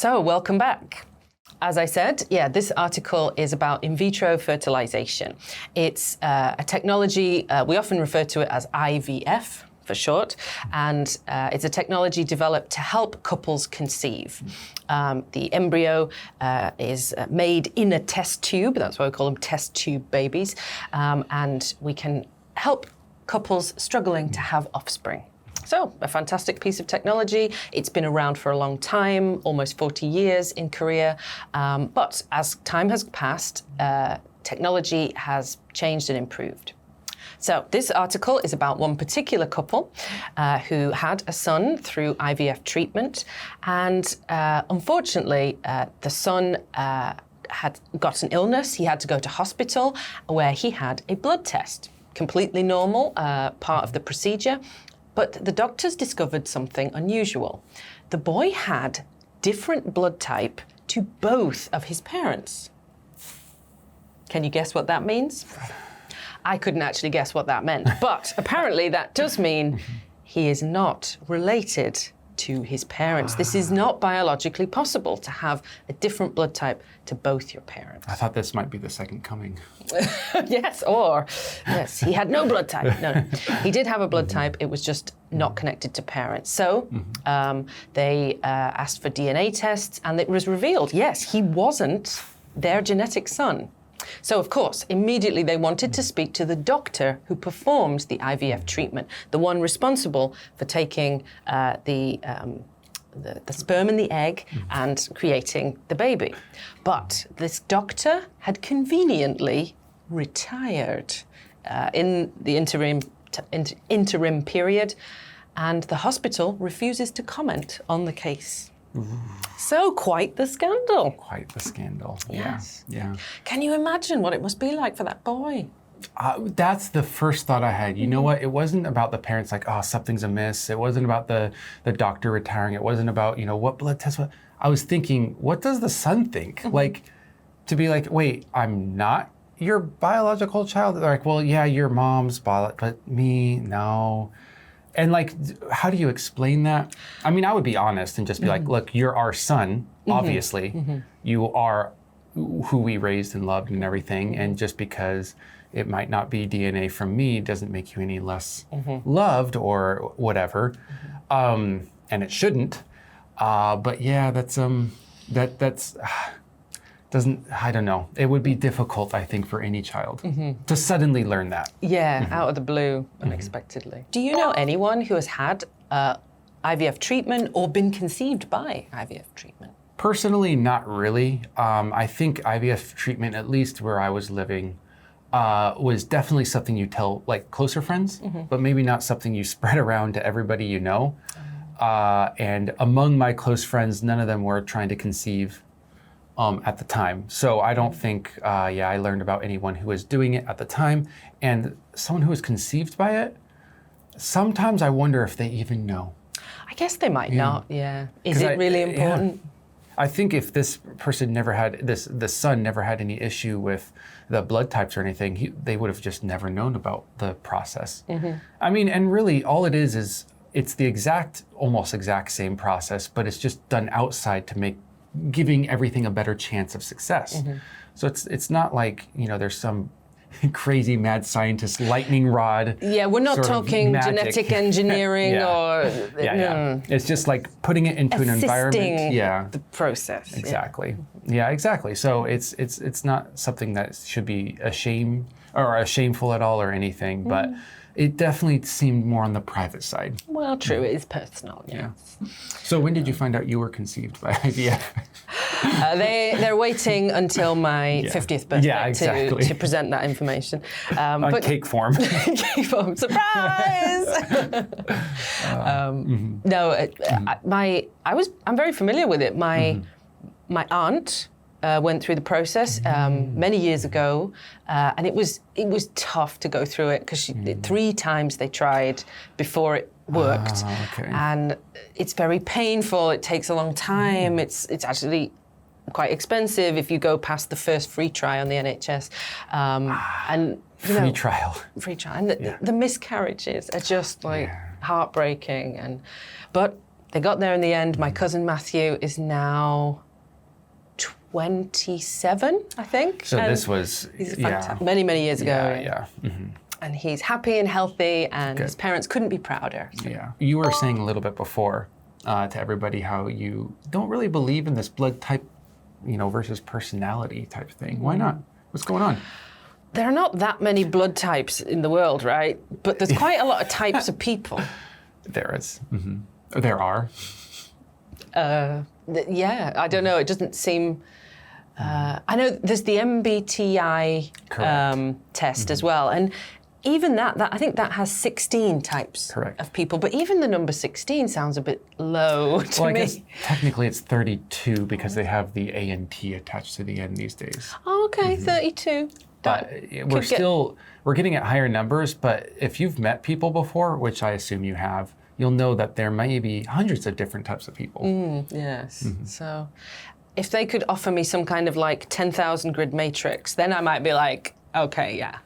So, welcome back. As I said, this article is about in vitro fertilization. It's a technology, we often refer to it as IVF for short, and it's a technology developed to help couples conceive. The embryo is made in a test tube, that's why we call them test tube babies, and we can help couples struggling to have offspring. So, a fantastic piece of technology. It's been around for a long time, almost 40 years in Korea. But as time has passed, technology has changed and improved. So, this article is about one particular couple who had a son through IVF treatment. And unfortunately, the son had got an illness. He had to go to hospital where he had a blood test. Completely normal, part of the procedure. But the doctors discovered something unusual. The boy had different blood type to both of his parents. Can you guess what that means? I couldn't actually guess what that meant, but apparently that does mean he is not related to his parents. This is not biologically possible to have a different blood type to both your parents. I thought this might be the second coming. Yes, he had no blood type. No. He did have a blood type, it was just not connected to parents. So they asked for DNA tests and it was revealed, yes, he wasn't their genetic son. So, of course, immediately they wanted to speak to the doctor who performed the IVF treatment, the one responsible for taking the sperm and the egg and creating the baby. But this doctor had conveniently retired in the interim period, and the hospital refuses to comment on the case. Ooh. So quite the scandal. Quite the scandal. Yes. Yeah. Can you imagine what it must be like for that boy? That's the first thought I had. You know what? It wasn't about the parents like, oh, something's amiss. It wasn't about the doctor retiring. It wasn't about, what blood test. I was thinking, what does the son think? Like, to be like, wait, I'm not your biological child? They're like, well, yeah, your mom's but me, no. And like, how do you explain that? I mean, I would be honest and just be like, look, you're our son, obviously. You are who we raised and loved and everything. And just because it might not be DNA from me doesn't make you any less loved or whatever. And it shouldn't. But yeah, that's I don't know. It would be difficult, I think, for any child to suddenly learn that. Yeah, out of the blue, unexpectedly. Do you know anyone who has had IVF treatment or been conceived by IVF treatment? Personally, not really. I think IVF treatment, at least where I was living, was definitely something you tell like closer friends, but maybe not something you spread around to everybody you know. And among my close friends, none of them were trying to conceive at the time. So I don't think, I learned about anyone who was doing it at the time. And someone who was conceived by it, sometimes I wonder if they even know. I guess they might not, Is it really important? I think if this person the son never had any issue with the blood types or anything, they would have just never known about the process. I mean, and really all it is it's the almost exact same process, but it's just done outside to giving everything a better chance of success. So it's not like, there's some crazy mad scientist lightning rod. Yeah, we're not talking genetic engineering or... It's just like putting it into an environment. Yeah, the process. Exactly. Yeah, exactly. So it's not something that should be a shame or shameful at all or anything, but it definitely seemed more on the private side. Well, true, it is personal, yes. So when did you find out you were conceived by IVF? They're waiting until my 50th birthday to present that information. On cake form. Cake form, surprise! No, I'm very familiar with it. My aunt went through the process many years ago, and it was tough to go through it because 3 times they tried before it worked, and it's very painful. It takes a long time. It's actually quite expensive if you go past the first free try on the NHS, and free trial, and the miscarriages are just like heartbreaking, but they got there in the end. My cousin Matthew is now 27, I think. So and this was many, many years ago. Yeah. And he's happy and healthy, and his parents couldn't be prouder. So. Yeah. You were saying a little bit before to everybody how you don't really believe in this blood type, versus personality type thing. Why not? What's going on? There are not that many blood types in the world, right? But there's quite a lot of types of people. There is. There are. Yeah, I don't know. It doesn't seem... I know there's the MBTI test as well. And even that I think that has 16 types of people. But even the number 16 sounds a bit low to me. I guess technically it's 32 because they have the A and T attached to the end these days. Oh, okay, 32. But we're getting at higher numbers. But if you've met people before, which I assume you have, you'll know that there may be hundreds of different types of people. Yes. So if they could offer me some kind of like 10,000 grid matrix, then I might be like, okay, yeah.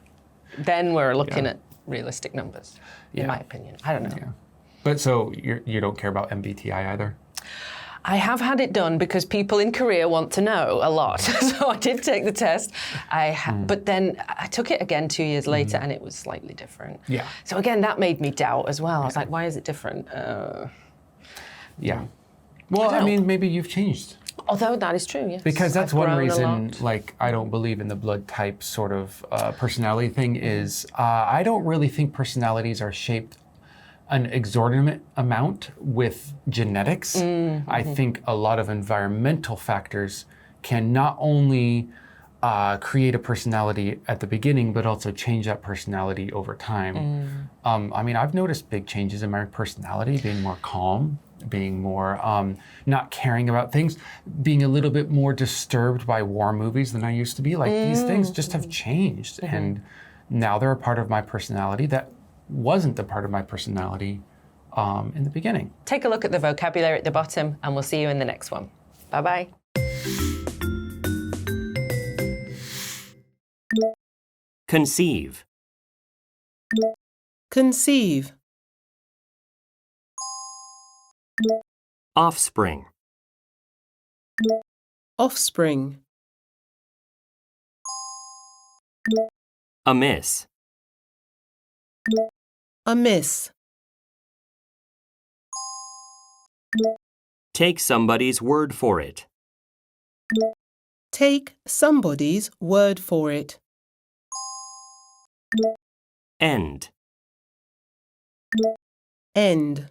Then we're looking at realistic numbers, in my opinion. I don't know. Yeah. But so you don't care about MBTI either? I have had it done because people in Korea want to know a lot. So I did take the test. But then I took it again 2 years later and it was slightly different. Yeah. So again, that made me doubt as well. I was like, why is it different? Yeah. Well, I mean, maybe you've changed. Although that is true, yes. Because that's one reason, like, I don't believe in the blood type sort of personality thing is I don't really think personalities are shaped an exorbitant amount with genetics. I think a lot of environmental factors can not only create a personality at the beginning, but also change that personality over time. I mean, I've noticed big changes in my personality, being more calm, being more not caring about things, being a little bit more disturbed by war movies than I used to be. Like these things just have changed. And now they're a part of my personality that wasn't a part of my personality in the beginning. Take a look at the vocabulary at the bottom and we'll see you in the next one. Bye-bye. Conceive. Conceive. Offspring. Offspring. Amiss. Amiss. Take somebody's word for it. Take somebody's word for it. End. End.